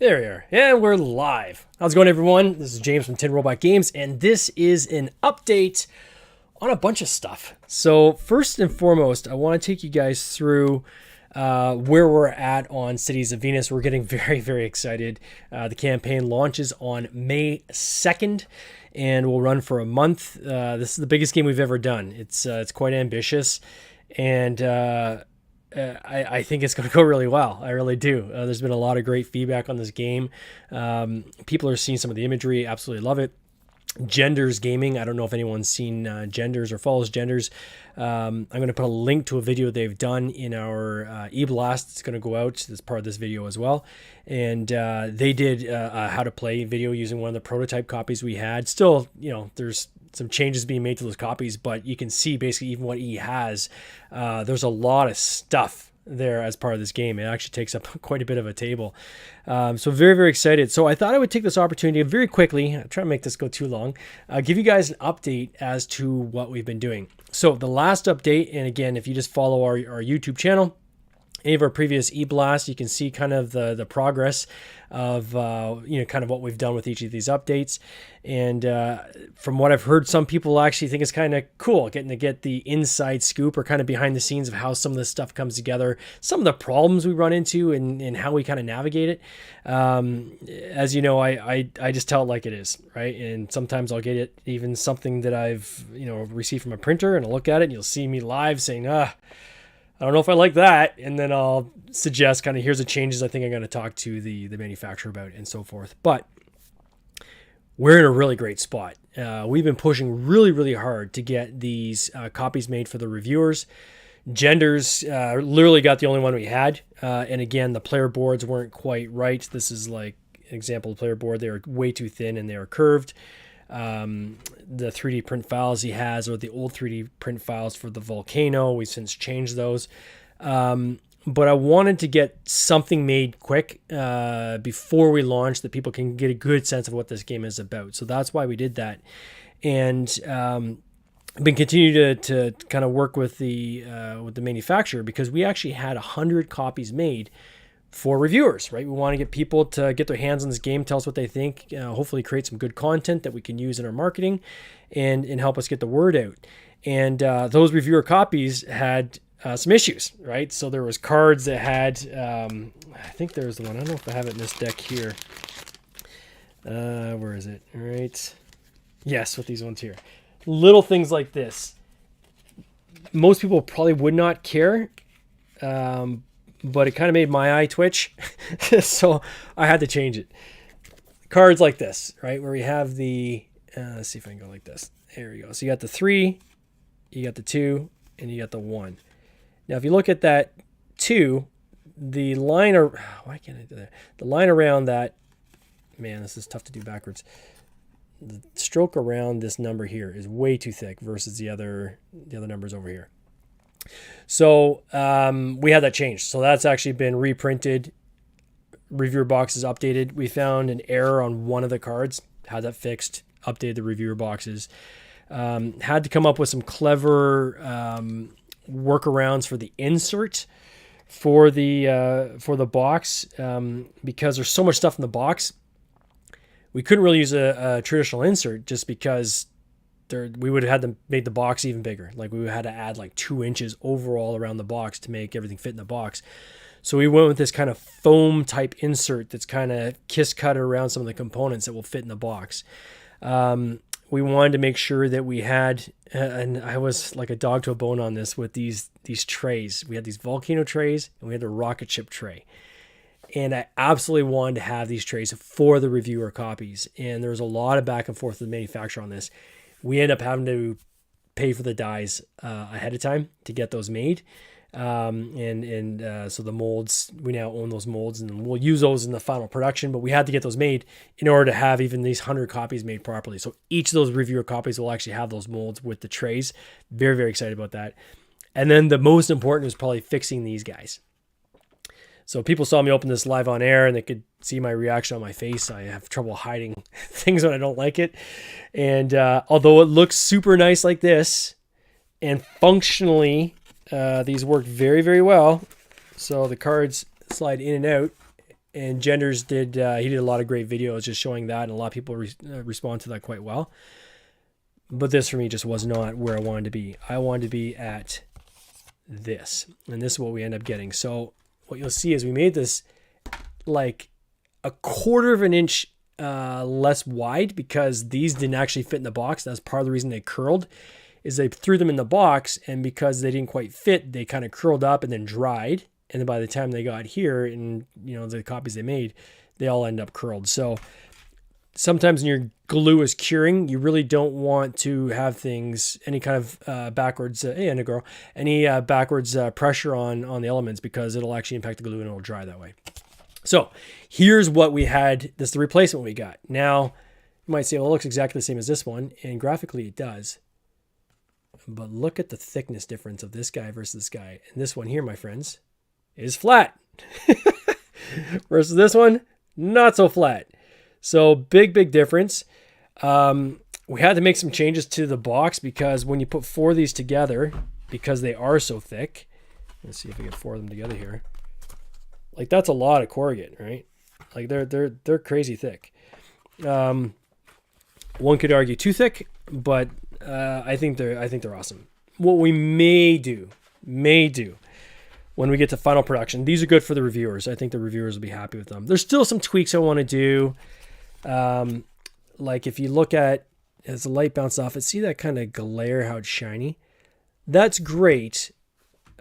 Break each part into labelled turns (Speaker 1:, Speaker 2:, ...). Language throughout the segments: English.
Speaker 1: There we are. And we're live. How's it going, everyone? This is James from Tin Robot Games, and this is an update on a bunch of stuff. So first and foremost, I want to take you guys through where we're at on Cities of Venus. We're getting very, very excited. The campaign launches on May 2nd and will run for a month. This is the biggest game we've ever done. It's quite ambitious, and I think it's going to go really well. I really do. There's been a lot of great feedback on this game. People are seeing some of the imagery, absolutely love it. Genders Gaming, I don't know if anyone's seen Genders or follows Genders. I'm going to put a link to a video they've done in our e-blast. It's going to go out as part of this video as well. And they did a how to play video using one of the prototype copies we had. Still, there's some changes being made to those copies, but you can see basically even what he has. There's a lot of stuff there as part of this game. It actually takes up quite a bit of a table. So very, very excited. So I thought I would take this opportunity very quickly, I'm trying to make this go too long, give you guys an update as to what we've been doing. So the last update, and again, if you just follow our YouTube channel, any of our previous e-blasts, you can see kind of the progress of kind of what we've done with each of these updates. And from what I've heard, some people actually think it's kind of cool getting to get the inside scoop or kind of behind the scenes of how some of this stuff comes together, some of the problems we run into, and how we kind of navigate it. As you know, I just tell it like it is, right? And sometimes I'll get it even something that I've received from a printer, and I'll look at it and you'll see me live saying, I don't know if I like that. And then I'll suggest kind of here's the changes I think I'm going to talk to the manufacturer about and so forth. But we're in a really great spot. We've been pushing really, really hard to get these copies made for the reviewers. Genders literally got the only one we had. And again, the player boards weren't quite right. This is like an example of player board. They were way too thin and they were curved. The 3D print files he has are the old 3D print files for the Volcano. We've since changed those. But I wanted to get something made quick before we launch that people can get a good sense of what this game is about. So that's why we did that. And I've been continuing to kind of work with the manufacturer because we actually had 100 copies made for reviewers, right? We want to get people to get their hands on this game, tell us what they think, hopefully create some good content that we can use in our marketing and help us get the word out. And those reviewer copies had some issues, right? So there was cards that had, I think there's the one, I don't know if I have it in this deck here. Where is it? All right. Yes, with these ones here. Little things like this. Most people probably would not care, but it kind of made my eye twitch. So I had to change it. Cards like this, right? Where we have the, let's see if I can go like this. There we go. So you got the 3, you got the 2, and you got the 1. Now, if you look at that 2, the line, why can't I do that? The line around that, man, this is tough to do backwards. The stroke around this number here is way too thick versus the other numbers over here. So we had that changed. So that's actually been reprinted. Reviewer boxes updated. We found an error on one of the cards. Had that fixed. Updated the reviewer boxes. Had to come up with some clever workarounds for the insert for the box because there's so much stuff in the box. We couldn't really use a traditional insert just because we would have had to make the box even bigger. Like we would have had to add like 2 inches overall around the box to make everything fit in the box. So we went with this kind of foam type insert that's kind of kiss cut around some of the components that will fit in the box. We wanted to make sure that we had, and I was like a dog to a bone on this with these trays. We had these Volcano trays and we had the rocket ship tray. And I absolutely wanted to have these trays for the reviewer copies. And there was a lot of back and forth with the manufacturer on this. We ended up having to pay for the dies ahead of time to get those made. So the molds, we now own those molds and we'll use those in the final production, but we had to get those made in order to have even these 100 copies made properly. So each of those reviewer copies will actually have those molds with the trays. Very, very excited about that. And then the most important is probably fixing these guys. So people saw me open this live on air and they could see my reaction on my face. I have trouble hiding things when I don't like it. And although it looks super nice like this and functionally these work very, very well. So the cards slide in and out And Genders did, he did a lot of great videos just showing that, and a lot of people respond to that quite well. But this for me just was not where I wanted to be. I wanted to be at this, and this is what we end up getting. So what you'll see is we made this like a quarter of an inch less wide because these didn't actually fit in the box. That's part of the reason they curled, is they threw them in the box, and because they didn't quite fit, they kind of curled up and then dried. And then by the time they got here, and the copies they made, they all end up curled. So sometimes when your glue is curing, you really don't want to have things, any kind of backwards, any backwards pressure on the elements, because it'll actually impact the glue and it'll dry that way. So here's what we had. This is the replacement we got. Now, you might say, well, it looks exactly the same as this one, and graphically it does. But look at the thickness difference of this guy versus this guy. And this one here, my friends, is flat. Versus this one, not so flat. So big difference. We had to make some changes to the box because when you put 4 of these together, because they are so thick, let's see if we get 4 of them together here. Like, that's a lot of corrugate, right? Like, they're crazy thick. One could argue too thick, but I think they're awesome. What we may do when we get to final production, these are good for the reviewers. I think the reviewers will be happy with them. There's still some tweaks I want to do. Like if you look at, as the light bounced off it, see that kind of glare, how it's shiny? That's great,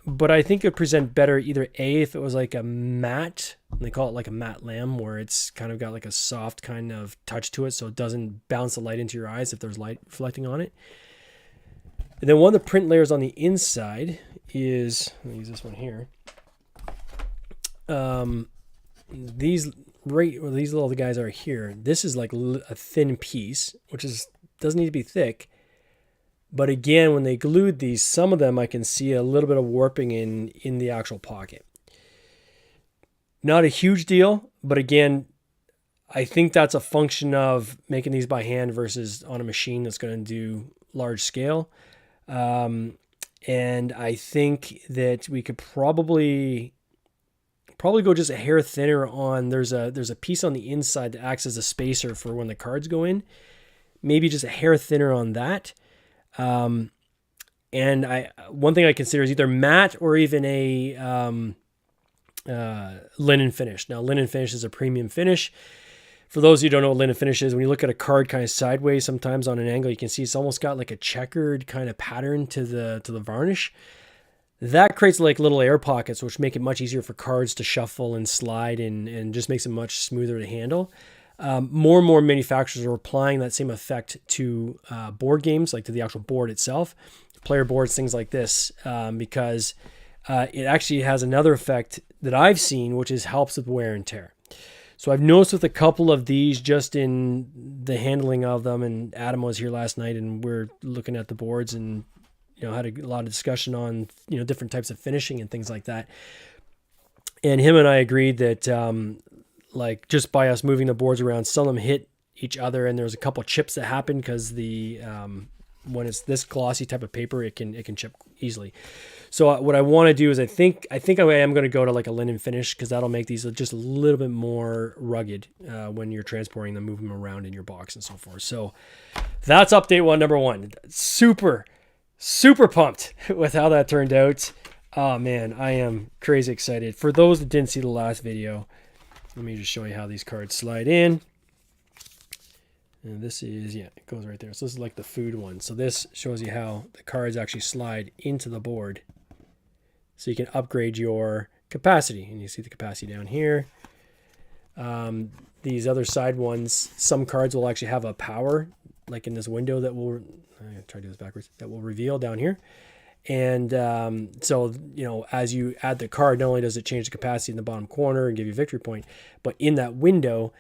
Speaker 1: but I think it would present better either A, if it was like a matte, they call it like a matte lamb, where it's kind of got like a soft kind of touch to it, so it doesn't bounce the light into your eyes if there's light reflecting on it. And then one of the print layers on the inside is, I'll use this one here. These little guys are here. This is like a thin piece, which doesn't need to be thick. But again, when they glued these, some of them I can see a little bit of warping in the actual pocket. Not a huge deal, but again, I think that's a function of making these by hand versus on a machine that's going to do large scale. And I think that we could probably go just a hair thinner on, there's a piece on the inside that acts as a spacer for when the cards go in. Maybe just a hair thinner on that. And one thing I consider is either matte or even a linen finish. Now, linen finish is a premium finish. For those of you who don't know what linen finish is, when you look at a card kind of sideways, sometimes on an angle, you can see it's almost got like a checkered kind of pattern to the varnish. That creates like little air pockets, which make it much easier for cards to shuffle and slide and just makes it much smoother to handle. More and more manufacturers are applying that same effect to board games, like to the actual board itself, player boards, things like this, because it actually has another effect that I've seen, which helps with wear and tear. So I've noticed with a couple of these, just in the handling of them, and Adam was here last night and we're looking at the boards and had a lot of discussion on different types of finishing and things like that. And him and I agreed that like just by us moving the boards around, some of them hit each other, and there's a couple chips that happen because the when it's this glossy type of paper, it can chip easily. So what I want to do is I think I am going to go to like a linen finish, because that'll make these just a little bit more rugged when you're transporting them, moving them around in your box and so forth. So that's update number one. Super pumped with how that turned out. Oh man, I am crazy excited. For those that didn't see the last video, let me just show you how these cards slide in. And this is, it goes right there. So this is like the food one. So this shows you how the cards actually slide into the board, so you can upgrade your capacity. And you see the capacity down here. These other side ones, some cards will actually have a power, like in this window that will, I'm going to try to do this backwards, that will reveal down here. And so, as you add the card, not only does it change the capacity in the bottom corner and give you a victory point, but in that window,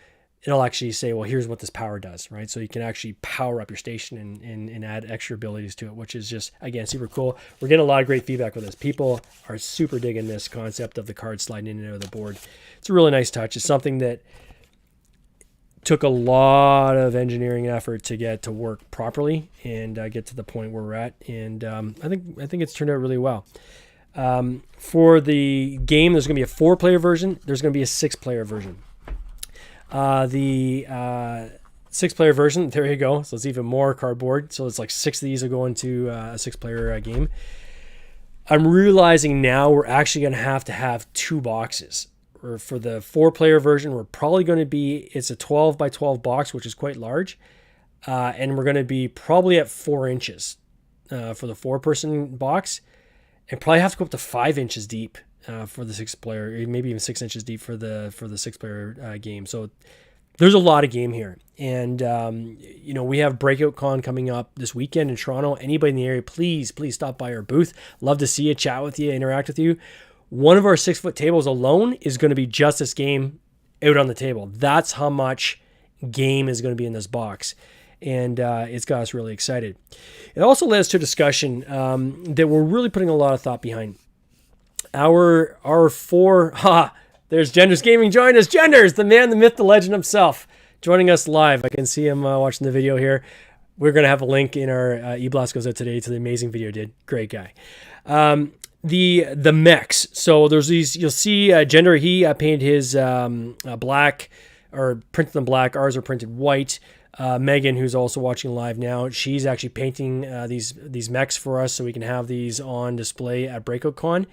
Speaker 1: it'll actually say, well, here's what this power does, right? So you can actually power up your station and add extra abilities to it, which is just, again, super cool. We're getting a lot of great feedback with this. People are super digging this concept of the card sliding in and out of the board. It's a really nice touch. It's something that took a lot of engineering effort to get to work properly and get to the point where we're at. And I think it's turned out really well. For the game, there's going to be a 4-player version. There's going to be a 6-player version. The 6-player version, there you go. So it's even more cardboard. So it's like 6 of these will go into a 6-player game. I'm realizing now we're actually going to have 2 boxes. Or for the 4-player version, we're probably going to be, it's a 12 by 12 box, which is quite large. And we're going to be probably at 4 inches for the 4-person box. And probably have to go up to 5 inches deep for the 6-player, maybe even 6 inches deep for the 6-player game. So there's a lot of game here. And, we have Breakout Con coming up this weekend in Toronto. Anybody in the area, please stop by our booth. Love to see you, chat with you, interact with you. One of our 6-foot tables alone is going to be just this game out on the table. That's how much game is going to be in this box. And it's got us really excited. It also led us to a discussion that we're really putting a lot of thought behind. Our 4... There's Genders Gaming joining us. Genders, the man, the myth, the legend himself, joining us live. I can see him watching the video here. We're going to have a link in our e-blast goes out today to the amazing video he did. Great guy. The mechs. So there's these, you'll see Gender, he painted his black, or printed them black. Ours are printed white. Megan, who's also watching live now, she's actually painting these mechs for us so we can have these on display at Breakout Con.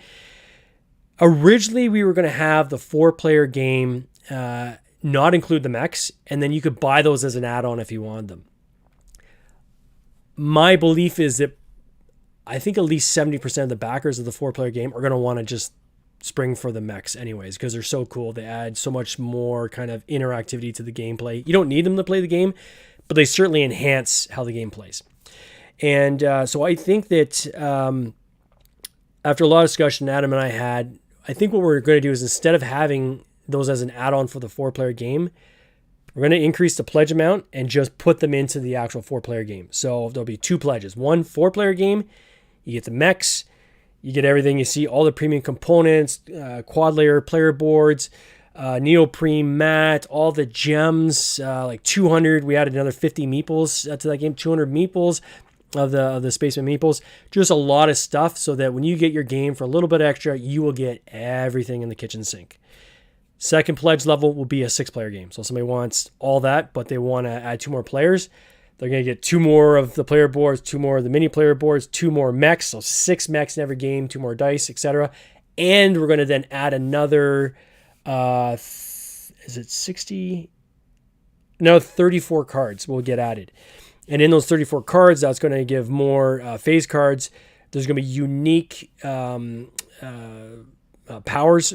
Speaker 1: Originally, we were going to have the 4-player game not include the mechs, and then you could buy those as an add-on if you wanted them. My belief is that I think at least 70% of the backers of the 4-player game are going to want to just spring for the mechs anyways, because they're so cool. They add so much more kind of interactivity to the gameplay. You don't need them to play the game, but they certainly enhance how the game plays. And so I think that after a lot of discussion Adam and I had, I think what we're going to do is, instead of having those as an add-on for the 4-player game, we're going to increase the pledge amount and just put them into the actual 4-player game. So there'll be 2 pledges. One 4-player game, you get the mechs, you get everything. You see all the premium components, quad layer player boards, neoprene mat, all the gems, like 200. We added another 50 meeples to that game, 200 meeples of the Spaceman meeples. Just a lot of stuff so that when you get your game for a little bit extra, you will get everything in the kitchen sink. Second pledge level will be a 6-player game. So somebody wants all that, but they want to add 2 more players. They're going to get 2 more of the player boards, 2 more of the mini player boards, 2 more mechs, so 6 mechs in every game, 2 more dice, etc. And we're going to then add another, is it 60? No, 34 cards will get added. And in those 34 cards, that's going to give more phase cards. There's going to be unique powers,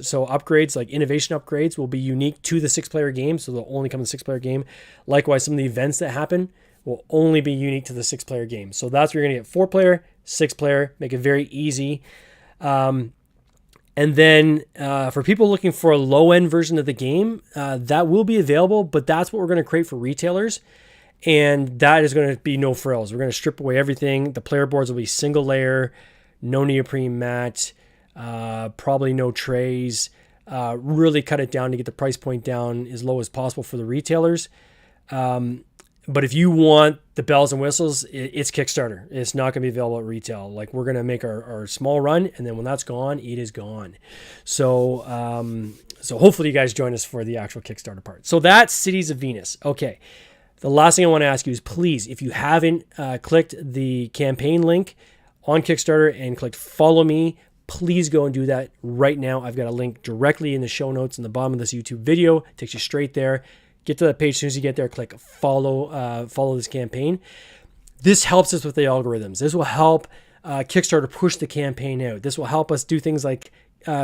Speaker 1: so upgrades, like innovation upgrades, will be unique to the 6-player game, so they'll only come in the 6-player game. Likewise, some of the events that happen will only be unique to the 6-player game. So that's where you're going to get 4-player, 6-player, make it very easy. And then for people looking for a low-end version of the game, that will be available, but that's what we're going to create for retailers. And that is going to be no frills. We're going to strip away everything. The player boards will be single layer, no neoprene mat, probably no trays. Really cut it down to get the price point down as low as possible for the retailers. But if you want the bells and whistles, it's Kickstarter. It's not going to be available at retail. Like, we're going to make our small run, and then when that's gone, it is gone. So hopefully you guys join us for the actual Kickstarter part. So that's Cities of Venus. Okay. The last thing I want to ask you is, please, if you haven't clicked the campaign link on Kickstarter and clicked follow me, please go and do that right now. I've got a link directly in the show notes in the bottom of this YouTube video. It takes you straight there. Get to that page. As soon as you get there, click follow this campaign. This helps us with the algorithms. This will help Kickstarter push the campaign out. This will help us do things like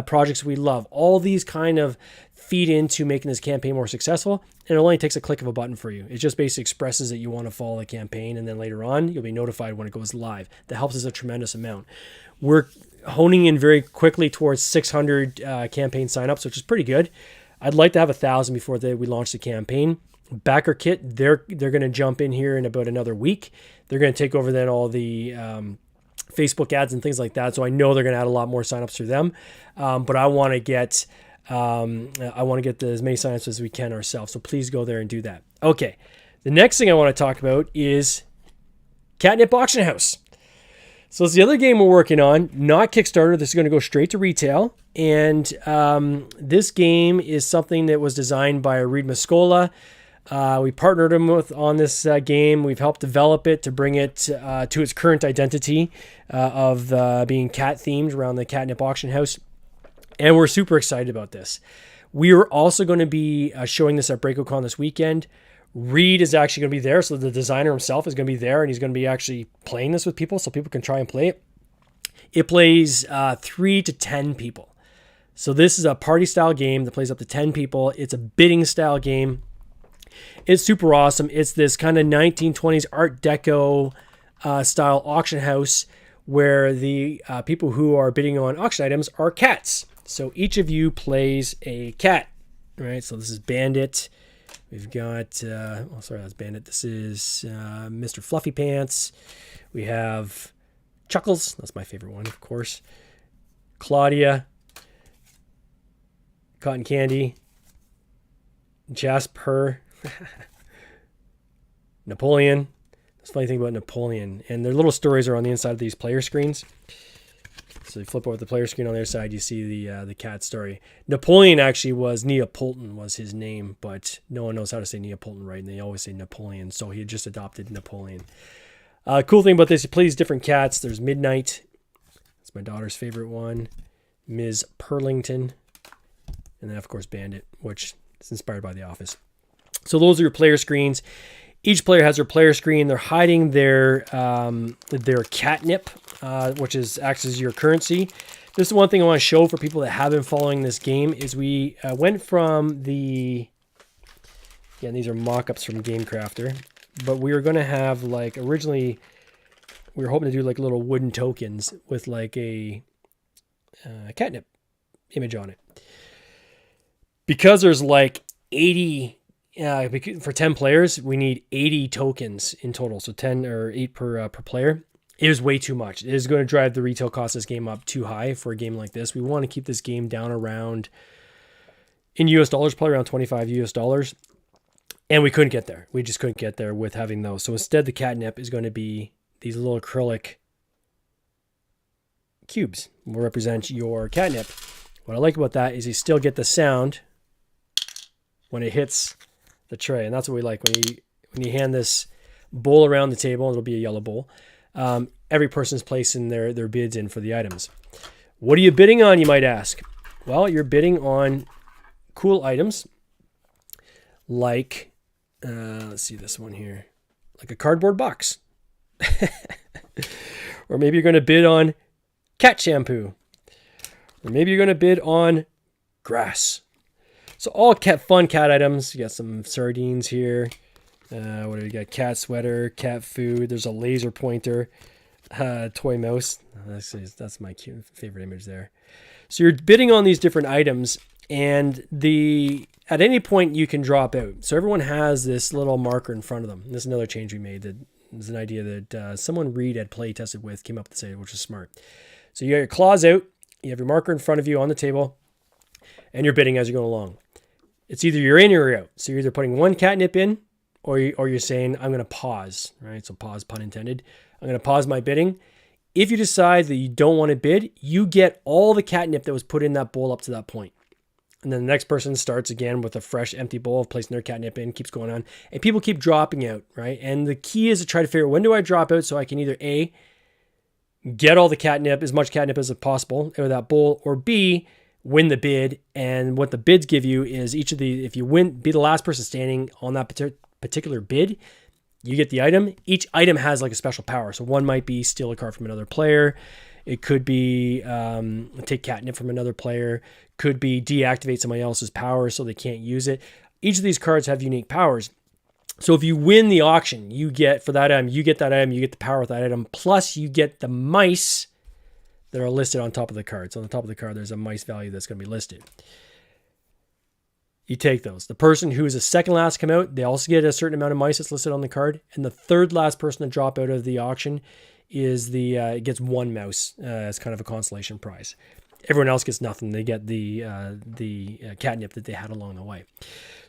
Speaker 1: projects we love. All these kind of feed into making this campaign more successful. And it only takes a click of a button for you. It just basically expresses that you want to follow the campaign, and then later on, you'll be notified when it goes live. That helps us a tremendous amount. We're honing in very quickly towards 600 campaign signups, which is pretty good. I'd like to have 1,000 before we launch the campaign. Backer kit, they're going to jump in here in about another week. They're going to take over then all the Facebook ads and things like that. So I know they're going to add a lot more signups through them. But I want to get as many signups as we can ourselves. So please go there and do that. Okay. The next thing I want to talk about is CATNIP Auction House. So it's the other game we're working on, not Kickstarter. This is going to go straight to retail. And this game is something that was designed by Reed Mascola. We partnered him on this game. We've helped develop it to bring it to its current identity of being cat themed around the CATNIP Auction House. And we're super excited about this. We are also going to be showing this at BreakoCon this weekend. Reed is actually going to be there, so the designer himself is going to be there, and he's going to be actually playing this with people so people can try and play it. It plays 3 to 10 people. So this is a party-style game that plays up to 10 people. It's a bidding-style game. It's super awesome. It's this kind of 1920s Art Deco style auction house where the people who are bidding on auction items are cats. So each of you plays a cat, right? So this is Bandit. We've got, that's Bandit. This is Mr. Fluffy Pants. We have Chuckles. That's my favorite one, of course. Claudia. Cotton Candy. Jasper. Napoleon. That's the funny thing about Napoleon. And their little stories are on the inside of these player screens. So you flip over the player screen on their side, you see the cat story. Napoleon actually was Neapolitan was his name, but no one knows how to say Neapolitan right, and they always say Napoleon, so he had just adopted Napoleon. Cool thing about this, he plays different cats. There's Midnight. That's my daughter's favorite one. Ms. Purlington. And then, of course, Bandit, which is inspired by The Office. So those are your player screens. Each player has their player screen. They're hiding their catnip, which acts as your currency. This is one thing I want to show for people that have been following this game is we went from these are mock-ups from GameCrafter, but we were going to have originally we were hoping to do little wooden tokens with a catnip image on it. Because there's 80 for 10 players, we need 80 tokens in total. So 10 or 8 per player. It is way too much. It is going to drive the retail cost of this game up too high for a game like this. We want to keep this game down around, in US dollars, probably around 25 US dollars. And we couldn't get there. We just couldn't get there with having those. So instead, the catnip is going to be these little acrylic cubes. Will represent your catnip. What I like about that is you still get the sound when it hits the tray, and that's what we like. When you hand this bowl around the table, it'll be a yellow bowl. Every person's placing their bids in for the items. What are you bidding on, you might ask? Well, you're bidding on cool items like, let's see this one here, like a cardboard box. Or maybe you're going to bid on cat shampoo. Or maybe you're going to bid on grass. So all fun cat items. You got some sardines here. What do we got? Cat sweater, cat food. There's a laser pointer, toy mouse. That's my cute favorite image there. So you're bidding on these different items, and at any point you can drop out. So everyone has this little marker in front of them. This is another change we made. That is an idea that someone Reed had play tested with, came up with it, which is smart. So you got your claws out. You have your marker in front of you on the table, and you're bidding as you go along. It's either you're in or you're out. So you're either putting one catnip in, or you're saying, I'm going to pause, right? So pause, pun intended. I'm going to pause my bidding. If you decide that you don't want to bid, you get all the catnip that was put in that bowl up to that point. And then the next person starts again with a fresh empty bowl of placing their catnip in, keeps going on. And people keep dropping out, right? And the key is to try to figure out, when do I drop out so I can either A, get all the catnip, as much catnip as possible out of that bowl, or B, win the bid. And what the bids give you is if you be the last person standing on that particular bid, you get the item. Each item has a special power. So one might be steal a card from another player. It could be take catnip from another player. Could be deactivate somebody else's power so they can't use it. Each of these cards have unique powers. So if you win the auction, you get for that item, you get that item, you get the power with that item, plus you get the mice that are listed on top of the card. So on the top of the card, there's a mice value that's going to be listed. You take those. The person who is the second last to come out, they also get a certain amount of mice that's listed on the card. And the third last person to drop out of the auction is it gets one mouse as kind of a consolation prize. Everyone else gets nothing. They get the catnip that they had along the way.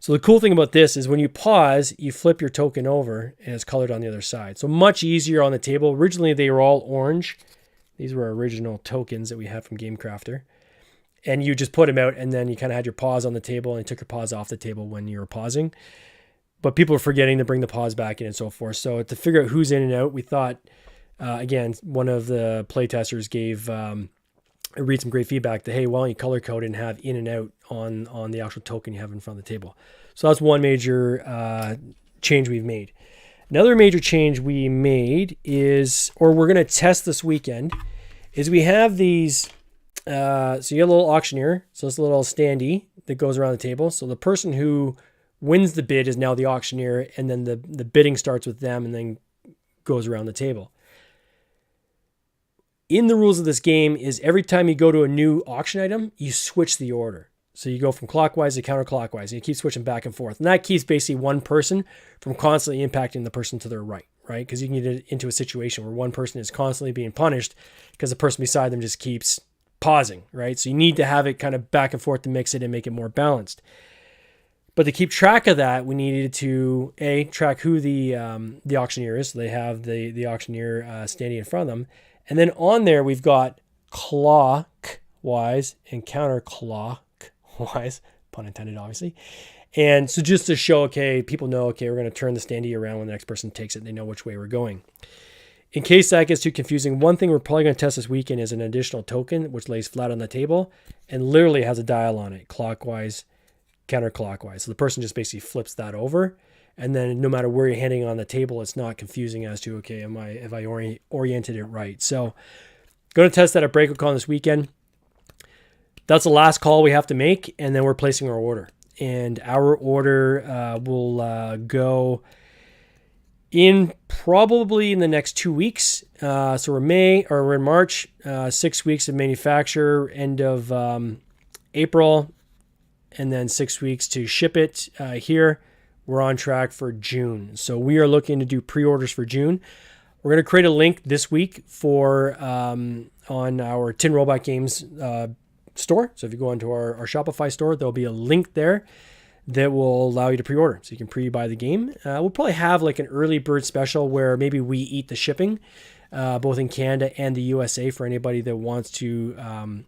Speaker 1: So the cool thing about this is when you pause, you flip your token over and it's colored on the other side. So much easier on the table. Originally, they were all orange. These were original tokens that we had from GameCrafter. And you just put them out and then you kind of had your pause on the table and you took your pause off the table when you were pausing. But people were forgetting to bring the pause back in and so forth. So to figure out who's in and out, we thought, again, one of the playtesters gave... read some great feedback that, hey, why don't you color code and have in and out on the actual token you have in front of the table. So that's one major change we've made. Another major change we made is, or we're going to test this weekend, is we have these, so you have a little auctioneer, so it's a little standee that goes around the table. So the person who wins the bid is now the auctioneer, and then the bidding starts with them and then goes around the table. In the rules of this game is every time you go to a new auction item, you switch the order. So you go from clockwise to counterclockwise, and you keep switching back and forth. And that keeps basically one person from constantly impacting the person to their right? Because you can get into a situation where one person is constantly being punished because the person beside them just keeps pausing, right? So you need to have it kind of back and forth to mix it and make it more balanced. But to keep track of that, we needed to, track who the auctioneer is. So they have the auctioneer standing in front of them. And then on there, we've got clockwise and counterclockwise, pun intended, obviously. And so just to show, people know, we're going to turn the standee around when the next person takes it. They know which way we're going. In case that gets too confusing, one thing we're probably going to test this weekend is an additional token, which lays flat on the table and literally has a dial on it, clockwise, counterclockwise. So the person just basically flips that over. And then no matter where you're handing on the table, it's not confusing as to, have I oriented it right? So going to test that at BreakoutCon this weekend. That's the last call we have to make, and then we're placing our order. And our order will go in probably in the next 2 weeks. So we're in March, 6 weeks of manufacture, end of April, and then 6 weeks to ship it here. We're on track for June. So we are looking to do pre-orders for June. We're going to create a link this week for on our Tin Robot Games store. So if you go onto our Shopify store, there'll be a link there that will allow you to pre-order. So you can pre-buy the game. We'll probably have like an early bird special where maybe we eat the shipping, both in Canada and the USA for anybody that wants to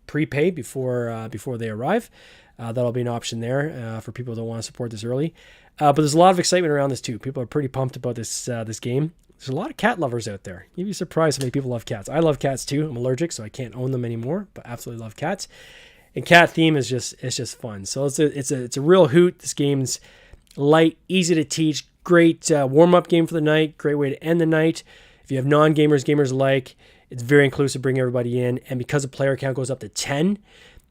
Speaker 1: prepay before they arrive. That'll be an option there for people that want to support this early. But there's a lot of excitement around this too. People are pretty pumped about this game. There's a lot of cat lovers out there. You'd be surprised how many people love cats. I love cats too. I'm allergic, so I can't own them anymore, but absolutely love cats. And cat theme is just fun. So it's a real hoot. This game's light, easy to teach, great warm-up game for the night, great way to end the night. If you have non-gamers, gamers alike, it's very inclusive, bring everybody in. And because the player count goes up to 10,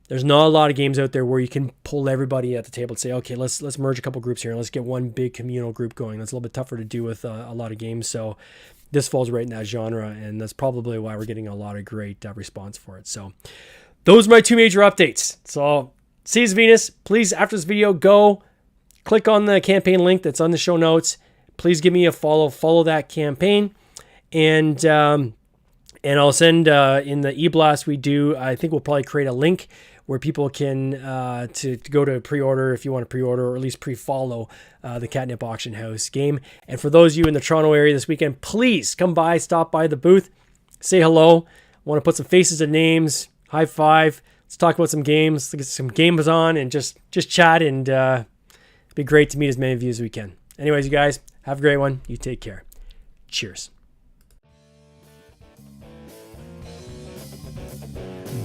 Speaker 1: there's not a lot of games out there where you can pull everybody at the table and say, okay, let's merge a couple groups here and let's get one big communal group going. That's a little bit tougher to do with a lot of games. So this falls right in that genre, and that's probably why we're getting a lot of great response for it. So those are my two major updates. So Seas of Venus, please, after this video, go click on the campaign link that's on the show notes. Please give me a follow that campaign. And I'll send in the e-blast we do, I think we'll probably create a link where people can to go to pre-order if you want to pre-order, or at least pre-follow the CATNIP Auction House game. And for those of you in the Toronto area this weekend, please come by, stop by the booth, say hello. I want to put some faces and names, high five. Let's talk about some games, get some games on, and just chat. And it'd be great to meet as many of you as we can. Anyways, you guys, have a great one. You take care. Cheers.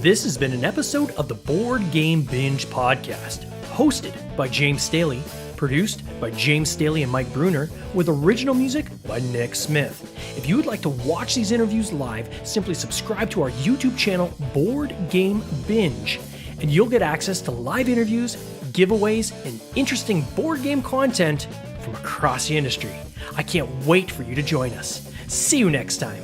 Speaker 1: This has been an episode of the Board Game Binge podcast, hosted by James Staley, produced by James Staley and Mike Bruner, with original music by Nick Smith. If you would like to watch these interviews live, simply subscribe to our YouTube channel, Board Game Binge, and you'll get access to live interviews, giveaways, and interesting board game content from across the industry. I can't wait for you to join us. See you next time.